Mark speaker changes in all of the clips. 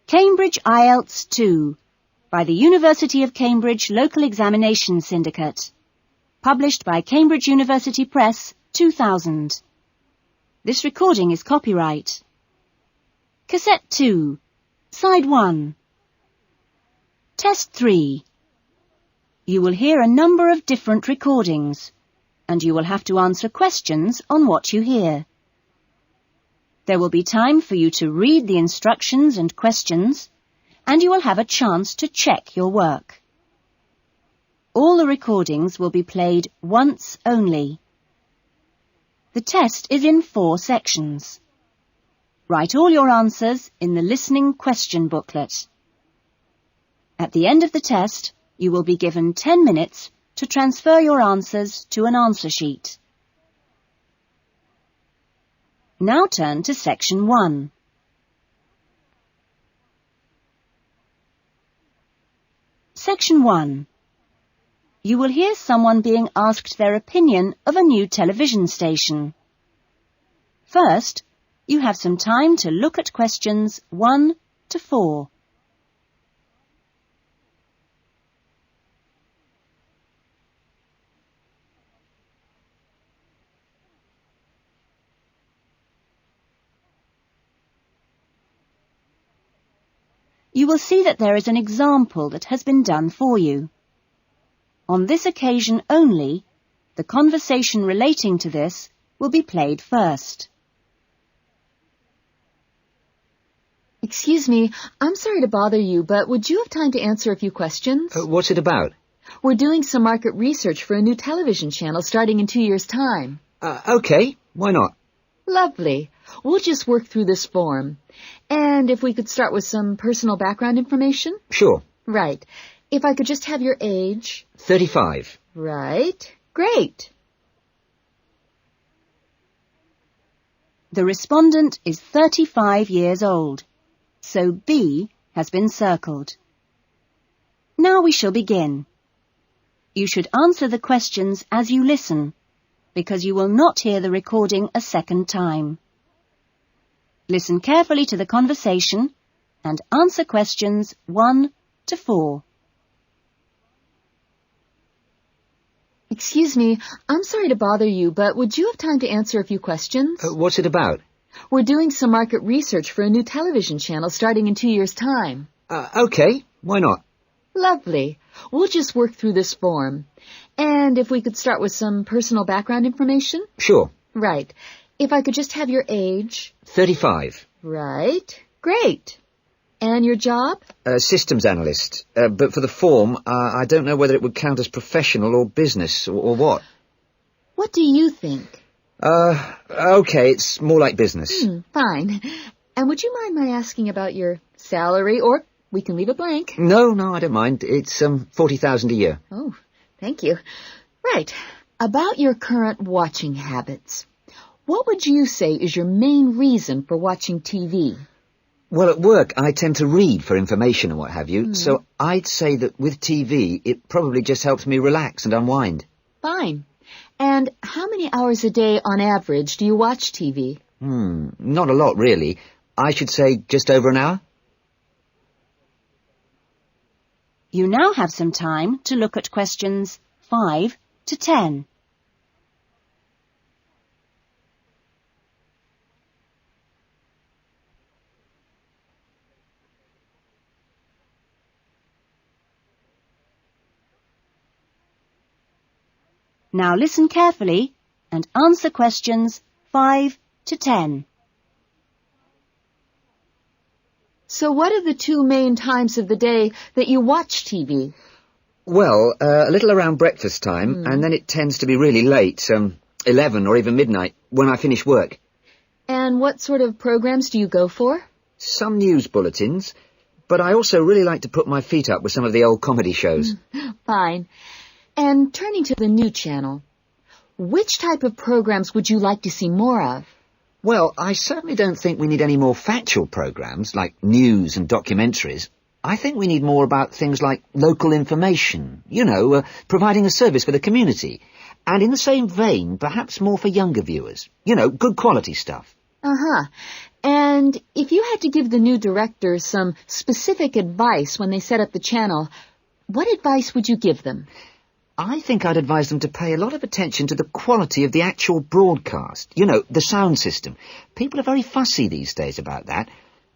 Speaker 1: Cambridge Ielts 2 by the University of Cambridge Local Examination Syndicate. Published by Cambridge University Press, 2000. This recording is copyright. Cassette 2, Side 1. Test 3. You will hear a number of different recordings, and you will have to answer questions on what you hear. There will be time for you to read the instructions and questions, and you will have a chance to check your work. All the recordings will be played once only. The test is in 4 sections. Write all your answers in the listening question booklet. At the end of the test, you will be given 10 minutes to transfer your answers to an answer sheet. Now turn to Section 1. Section 1. You will hear someone being asked their opinion of a new television station. First, you have some time to look at questions 1 to 4. You will see that there is an example that has been done for you. On this occasion only, the conversation relating to this will be played first.
Speaker 2: Excuse me, I'm sorry to bother you, but would you have time to answer a few questions?
Speaker 3: What's it about?
Speaker 2: We're doing some market research for a new television channel starting in 2 years' time.
Speaker 3: Okay, why not?
Speaker 2: Lovely. We'll just work through this form. And if we could start with some personal background information?
Speaker 3: Sure.
Speaker 2: Right. If I could just have your age?
Speaker 3: 35.
Speaker 2: Right. Great.
Speaker 1: The respondent is 35 years old, so B has been circled. Now we shall begin. You should answer the questions as you listen, because you will not hear the recording a second time. Listen carefully to the conversation and answer questions 1 to 4.
Speaker 2: Excuse me, I'm sorry to bother you, but would you have time to answer a few questions?
Speaker 3: What's it about?
Speaker 2: We're doing some market research for a new television channel starting in 2 years' time.
Speaker 3: Okay, why not?
Speaker 2: Lovely. We'll just work through this form. And if we could start with some personal background information?
Speaker 3: Sure.
Speaker 2: Right. If I could just have your age?
Speaker 3: 35.
Speaker 2: Right. Great. And your job?
Speaker 3: Systems analyst. But for the form, I don't know whether it would count as professional or business or what.
Speaker 2: What do you think?
Speaker 3: Okay, it's more like business.
Speaker 2: Fine. And would you mind my asking about your salary, or we can leave it blank?
Speaker 3: No, I don't mind. It's 40,000 a year.
Speaker 2: Oh, thank you. Right. About your current watching habits. What would you say is your main reason for watching TV?
Speaker 3: Well, at work, I tend to read for information and what have you, so I'd say that with TV, it probably just helps me relax and unwind.
Speaker 2: Fine. And how many hours a day, on average, do you watch TV?
Speaker 3: Not a lot, really. I should say just over an hour.
Speaker 1: You now have some time to look at questions 5 to 10. Now listen carefully and answer questions 5 to 10.
Speaker 2: So what are the 2 main times of the day that you watch TV?
Speaker 3: Well, a little around breakfast time, and then it tends to be really late, 11 or even midnight, when I finish work.
Speaker 2: And what sort of programs do you go for?
Speaker 3: Some news bulletins, but I also really like to put my feet up with some of the old comedy shows.
Speaker 2: Fine. And turning to the new channel, which type of programs would you like to see more of?
Speaker 3: Well, I certainly don't think we need any more factual programs like news and documentaries. I think we need more about things like local information, providing a service for the community. And in the same vein, perhaps more for younger viewers. Good quality stuff.
Speaker 2: Uh-huh. And if you had to give the new directors some specific advice when they set up the channel, what advice would you give them?
Speaker 3: I think I'd advise them to pay a lot of attention to the quality of the actual broadcast. You know, the sound system. People are very fussy these days about that.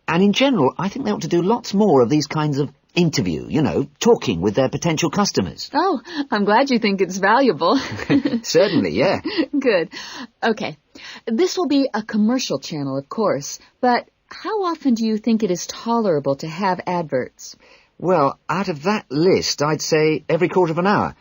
Speaker 3: And in general, I think they ought to do lots more of these kinds of interview, you know, talking with their potential customers.
Speaker 2: Oh, I'm glad you think it's valuable.
Speaker 3: Certainly, yeah.
Speaker 2: Good. Okay. This will be a commercial channel, of course, but how often do you think it is tolerable to have adverts?
Speaker 3: Well, out of that list, I'd say every quarter of an hour.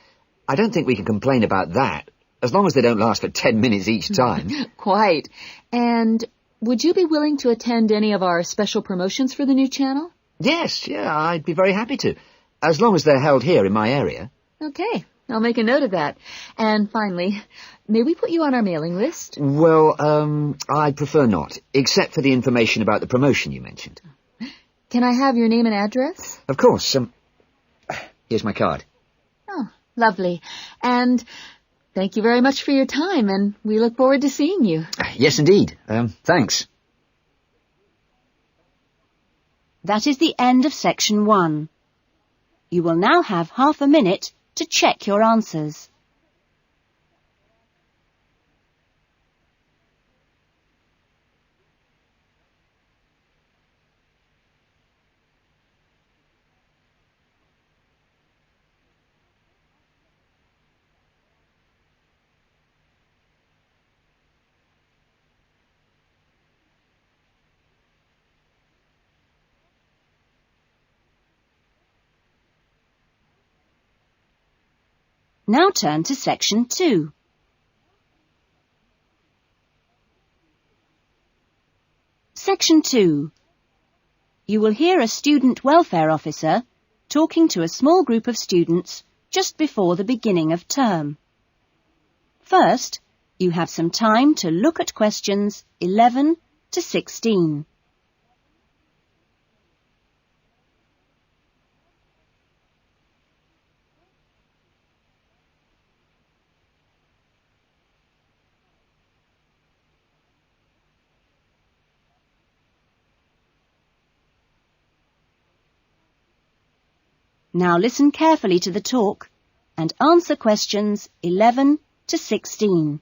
Speaker 3: I don't think we can complain about that, as long as they don't last for 10 minutes each time.
Speaker 2: Quite. And would you be willing to attend any of our special promotions for the new channel?
Speaker 3: Yes, yeah, I'd be very happy to, as long as they're held here in my area.
Speaker 2: Okay, I'll make a note of that. And finally, may we put you on our mailing list?
Speaker 3: Well, I'd prefer not, except for the information about the promotion you mentioned.
Speaker 2: Can I have your name and address?
Speaker 3: Of course. Here's my card.
Speaker 2: Oh, lovely. And thank you very much for your time, and we look forward to seeing you.
Speaker 3: Yes, indeed. Thanks.
Speaker 1: That is the end of section 1. You will now have half a minute to check your answers. Now turn to section 2. Section 2. You will hear a student welfare officer talking to a small group of students just before the beginning of term. First, you have some time to look at questions 11 to 16. Now listen carefully to the talk and answer questions 11 to 16.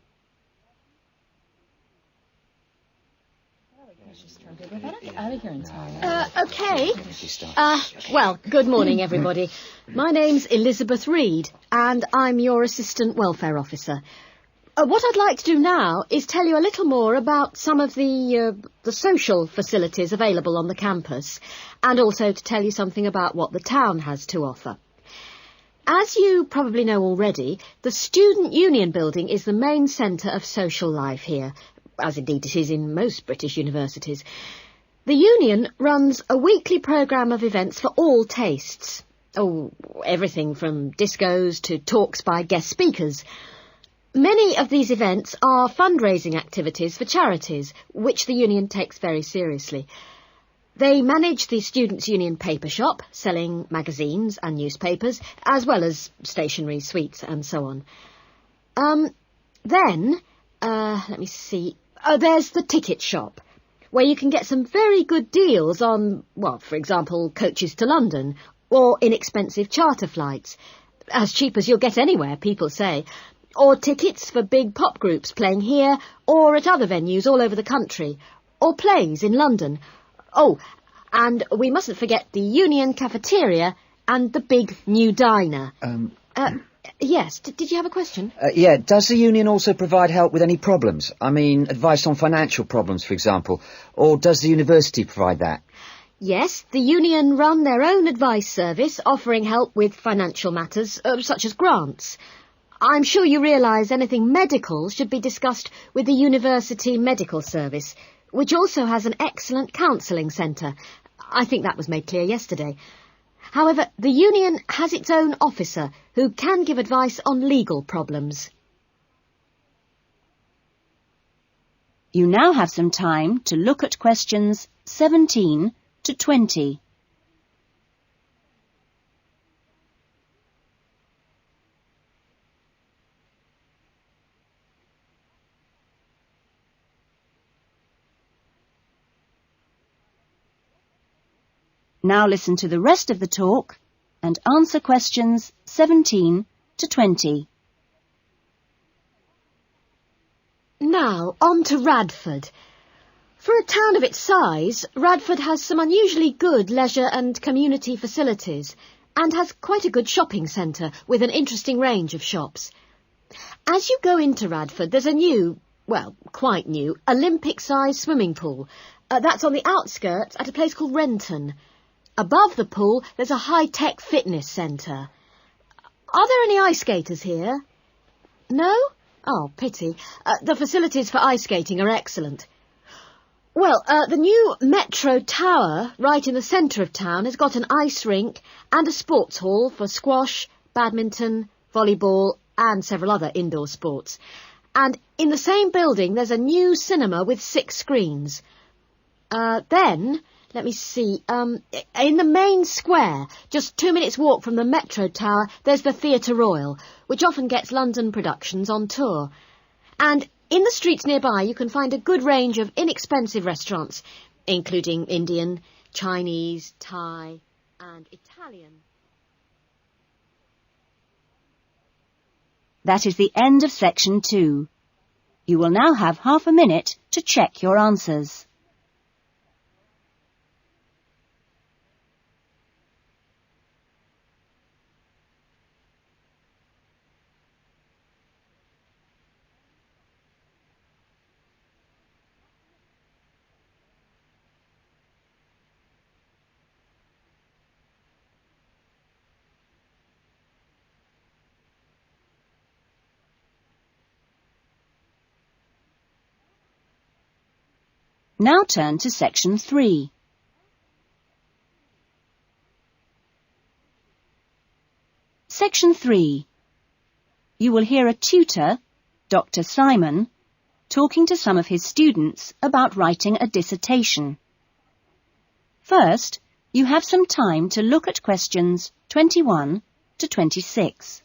Speaker 4: Okay. Well, good morning, everybody. My name's Elizabeth Reed, and I'm your Assistant Welfare Officer. What I'd like to do now is tell you a little more about some of the social facilities available on the campus, and also to tell you something about what the town has to offer. As you probably know already, the Student Union Building is the main centre of social life here, as indeed it is in most British universities. The Union runs a weekly programme of events for all tastes. Oh, everything from discos to talks by guest speakers. Many of these events are fundraising activities for charities, which the Union takes very seriously. They manage the Students' Union paper shop, selling magazines and newspapers, as well as stationery, sweets and so on. Let me see. There's the ticket shop, where you can get some very good deals on, well, for example, coaches to London, or inexpensive charter flights. As cheap as you'll get anywhere, people say. Or tickets for big pop groups playing here or at other venues all over the country, or plays in London. Oh, and we mustn't forget the Union cafeteria and the big new diner. Yes, did you have a question?
Speaker 3: Yeah, does the Union also provide help with any problems? I mean, advice on financial problems, for example, or does the university provide that?
Speaker 4: Yes, the Union run their own advice service, offering help with financial matters, such as grants. I'm sure you realise anything medical should be discussed with the University Medical Service, which also has an excellent counselling centre. I think that was made clear yesterday. However, the Union has its own officer who can give advice on legal problems.
Speaker 1: You now have some time to look at questions 17 to 20. Now listen to the rest of the talk and answer questions 17 to 20.
Speaker 4: Now, on to Radford. For a town of its size, Radford has some unusually good leisure and community facilities and has quite a good shopping centre with an interesting range of shops. As you go into Radford, there's a new, well, quite new, Olympic-sized swimming pool. That's on the outskirts at a place called Renton. Above the pool, there's a high-tech fitness centre. Are there any ice skaters here? No? Oh, pity. The facilities for ice skating are excellent. Well, the new Metro Tower, right in the centre of town, has got an ice rink and a sports hall for squash, badminton, volleyball and several other indoor sports. And in the same building, there's a new cinema with 6 screens. Then, let me see, in the main square, just 2 minutes' walk from the Metro Tower, there's the Theatre Royal, which often gets London productions on tour. And in the streets nearby, you can find a good range of inexpensive restaurants, including Indian, Chinese, Thai and Italian.
Speaker 1: That is the end of section 2. You will now have half a minute to check your answers. Now turn to section 3. Section 3. You will hear a tutor, Dr. Simon, talking to some of his students about writing a dissertation. First, you have some time to look at questions 21 to 26.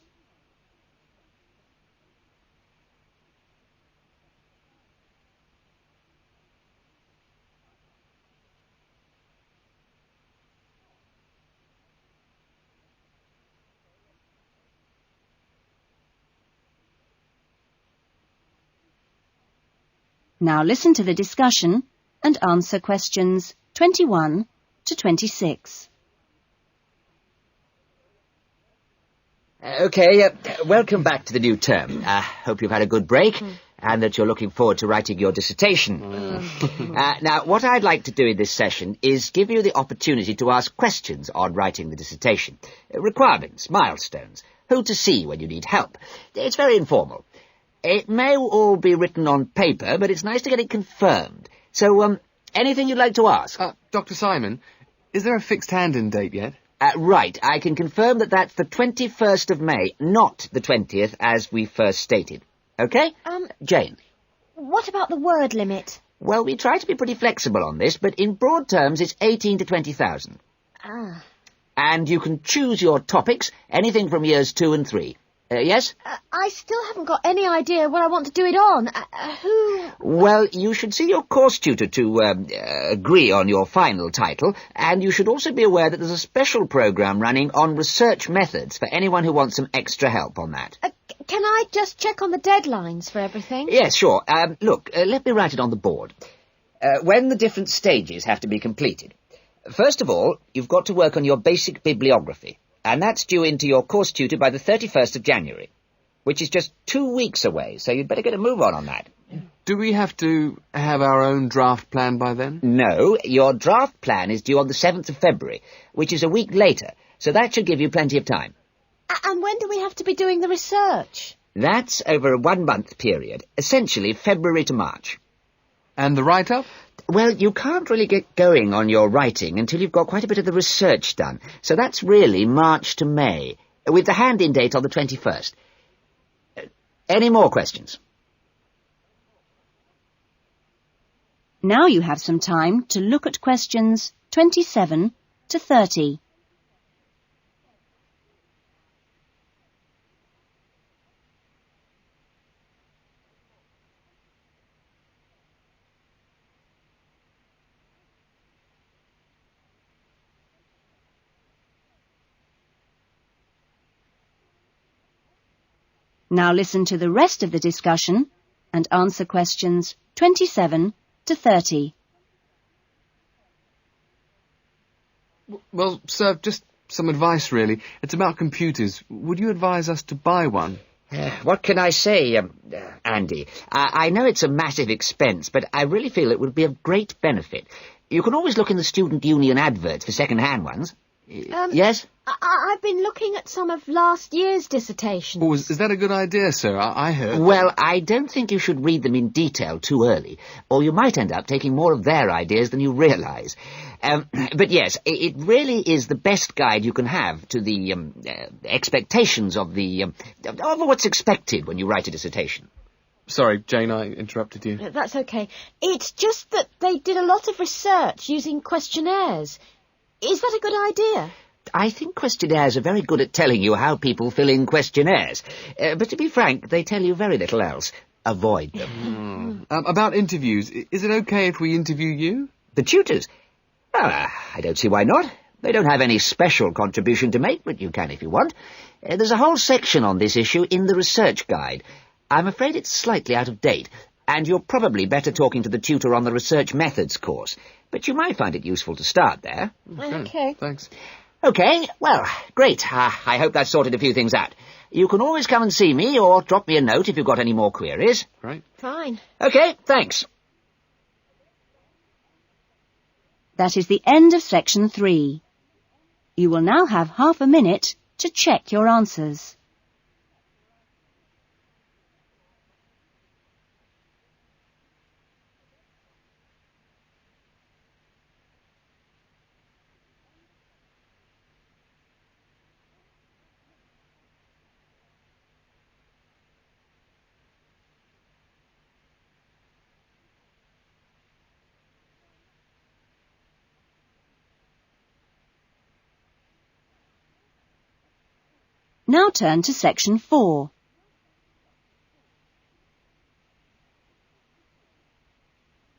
Speaker 1: Now listen to the discussion and answer questions 21 to 26.
Speaker 3: OK, welcome back to the new term. Hope you've had a good break and that you're looking forward to writing your dissertation. Now, what I'd like to do in this session is give you the opportunity to ask questions on writing the dissertation. Requirements, milestones, who to see when you need help. It's very informal. It may all be written on paper, but it's nice to get it confirmed. So, anything you'd like to ask?
Speaker 5: Dr. Simon, is there a fixed hand-in date yet?
Speaker 3: Right, I can confirm that that's the 21st of May, not the 20th, as we first stated. OK? Jane?
Speaker 6: What about the word limit?
Speaker 3: Well, we try to be pretty flexible on this, but in broad terms, it's 18 to 20,000.
Speaker 6: Ah.
Speaker 3: And you can choose your topics, anything from years 2 and 3. Yes?
Speaker 6: I still haven't got any idea what I want to do it on. Who...
Speaker 3: Well, you should see your course tutor to agree on your final title, and you should also be aware that there's a special programme running on research methods for anyone who wants some extra help on that.
Speaker 6: Can I just check on the deadlines for everything?
Speaker 3: Yes, sure. Look, let me write it on the board. When the different stages have to be completed. First of all, you've got to work on your basic bibliography. And that's due into your course tutor by the 31st of January, which is just 2 weeks away, so you'd better get a move on that.
Speaker 5: Do we have to have our own draft plan by then?
Speaker 3: No, your draft plan is due on the 7th of February, which is a week later, so that should give you plenty of time.
Speaker 6: And when do we have to be doing the research?
Speaker 3: That's over a 1-month period, essentially February to March.
Speaker 5: And the write-up?
Speaker 3: Well, you can't really get going on your writing until you've got quite a bit of the research done. So that's really March to May, with the hand-in date on the 21st. Any more questions?
Speaker 1: Now you have some time to look at questions 27 to 30. Now listen to the rest of the discussion and answer questions 27 to 30.
Speaker 5: Well, sir, just some advice, really. It's about computers. Would you advise us to buy one?
Speaker 3: What can I say, Andy? I know it's a massive expense, but I really feel it would be of great benefit. You can always look in the student union adverts for second-hand ones. Yes?
Speaker 6: I've been looking at some of last year's dissertations.
Speaker 5: Oh, is that a good idea, sir? I heard...
Speaker 3: Well, I don't think you should read them in detail too early, or you might end up taking more of their ideas than you realise. But yes, it really is the best guide you can have to the expectations of what's expected when you write a dissertation.
Speaker 5: Sorry, Jane, I interrupted you.
Speaker 6: That's okay. It's just that they did a lot of research using questionnaires. Is that a good idea?
Speaker 3: I think questionnaires are very good at telling you how people fill in questionnaires. But to be frank, they tell you very little else. Avoid them.
Speaker 5: About interviews, is it okay if we interview you?
Speaker 3: The tutors? I don't see why not. They don't have any special contribution to make, but you can if you want. There's a whole section on this issue in the research guide. I'm afraid it's slightly out of date, and you're probably better talking to the tutor on the research methods course. But you might find it useful to start there.
Speaker 6: Okay.
Speaker 5: Thanks.
Speaker 3: Okay, well, great. I hope that's sorted a few things out. You can always come and see me or drop me a note if you've got any more queries.
Speaker 5: Right.
Speaker 6: Fine.
Speaker 3: Okay, thanks.
Speaker 1: That is the end of section 3. You will now have half a minute to check your answers. Now turn to section 4.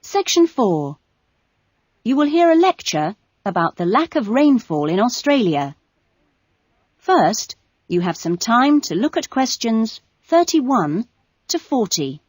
Speaker 1: Section 4. You will hear a lecture about the lack of rainfall in Australia. First, you have some time to look at questions 31 to 40.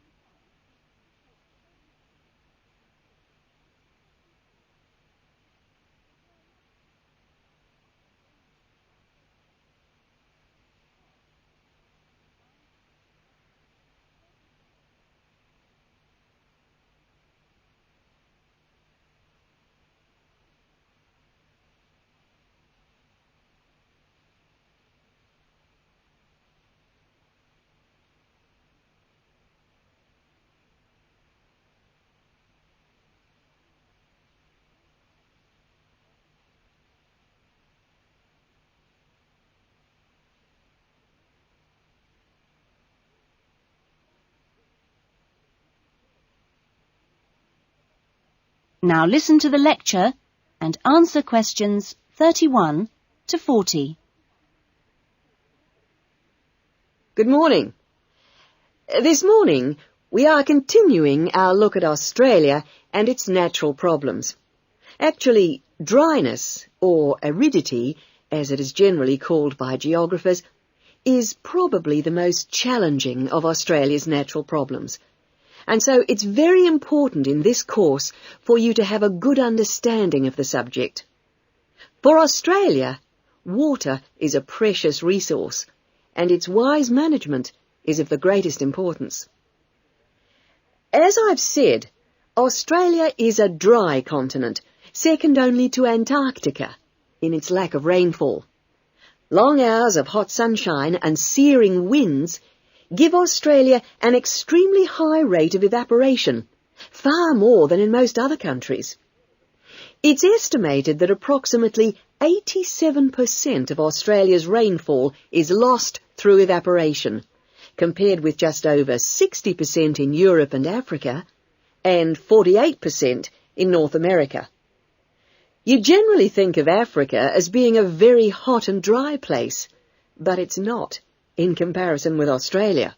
Speaker 1: Now listen to the lecture and answer questions 31 to 40.
Speaker 7: Good morning. This morning, we are continuing our look at Australia and its natural problems. Actually, dryness, or aridity, as it is generally called by geographers, is probably the most challenging of Australia's natural problems. And so it's very important in this course for you to have a good understanding of the subject. For Australia, water is a precious resource, and its wise management is of the greatest importance. As I've said, Australia is a dry continent, second only to Antarctica in its lack of rainfall. Long hours of hot sunshine and searing winds give Australia an extremely high rate of evaporation, far more than in most other countries. It's estimated that approximately 87% of Australia's rainfall is lost through evaporation, compared with just over 60% in Europe and Africa, and 48% in North America. You generally think of Africa as being a very hot and dry place, but it's not in comparison with Australia.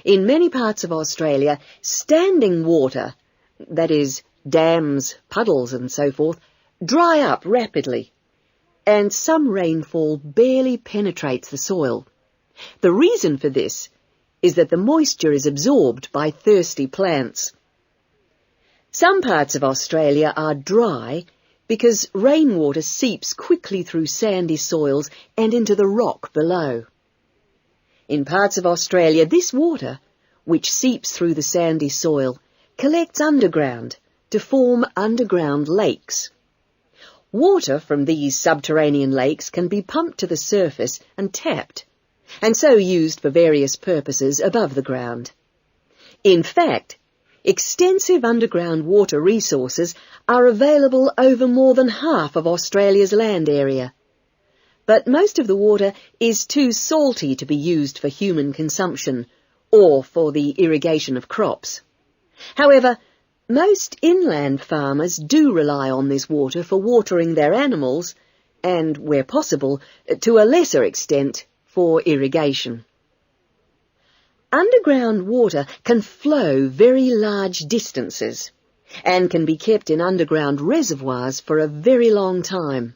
Speaker 7: In many parts of Australia, standing water, that is, dams, puddles and so forth, dry up rapidly, and some rainfall barely penetrates the soil. The reason for this is that the moisture is absorbed by thirsty plants. Some parts of Australia are dry because rainwater seeps quickly through sandy soils and into the rock below. In parts of Australia, this water, which seeps through the sandy soil, collects underground to form underground lakes. Water from these subterranean lakes can be pumped to the surface and tapped, and so used for various purposes above the ground. In fact, extensive underground water resources are available over more than half of Australia's land area. But most of the water is too salty to be used for human consumption or for the irrigation of crops. However, most inland farmers do rely on this water for watering their animals and, where possible, to a lesser extent, for irrigation. Underground water can flow very large distances and can be kept in underground reservoirs for a very long time.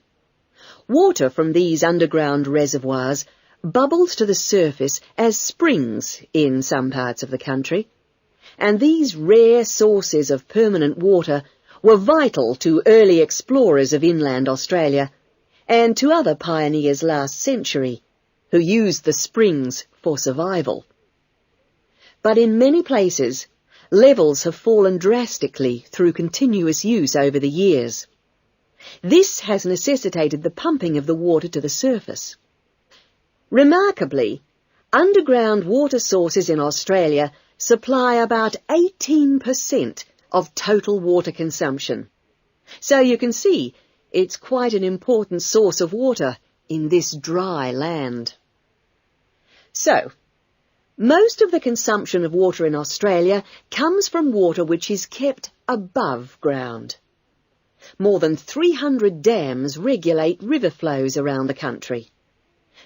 Speaker 7: Water from these underground reservoirs bubbles to the surface as springs in some parts of the country, and these rare sources of permanent water were vital to early explorers of inland Australia and to other pioneers last century who used the springs for survival. But in many places, levels have fallen drastically through continuous use over the years. This has necessitated the pumping of the water to the surface. Remarkably, underground water sources in Australia supply about 18% of total water consumption. So you can see it's quite an important source of water in this dry land. So, most of the consumption of water in Australia comes from water which is kept above ground. More than 300 dams regulate river flows around the country.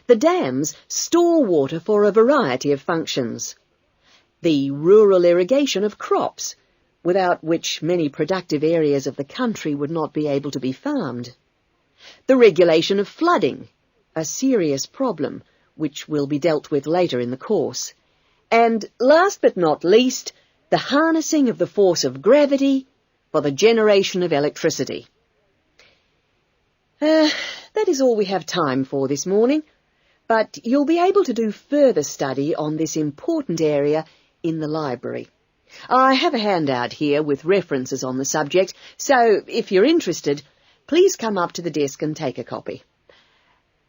Speaker 7: The dams store water for a variety of functions. The rural irrigation of crops, without which many productive areas of the country would not be able to be farmed. The regulation of flooding, a serious problem which will be dealt with later in the course. And last but not least, the harnessing of the force of gravity for the generation of electricity. That is all we have time for this morning, but you'll be able to do further study on this important area in the library. I have a handout here with references on the subject, so if you're interested, please come up to the desk and take a copy.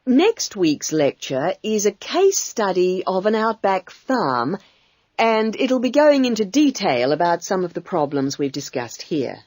Speaker 7: Next week's lecture is a case study of an outback farm, and it'll be going into detail about some of the problems we've discussed here.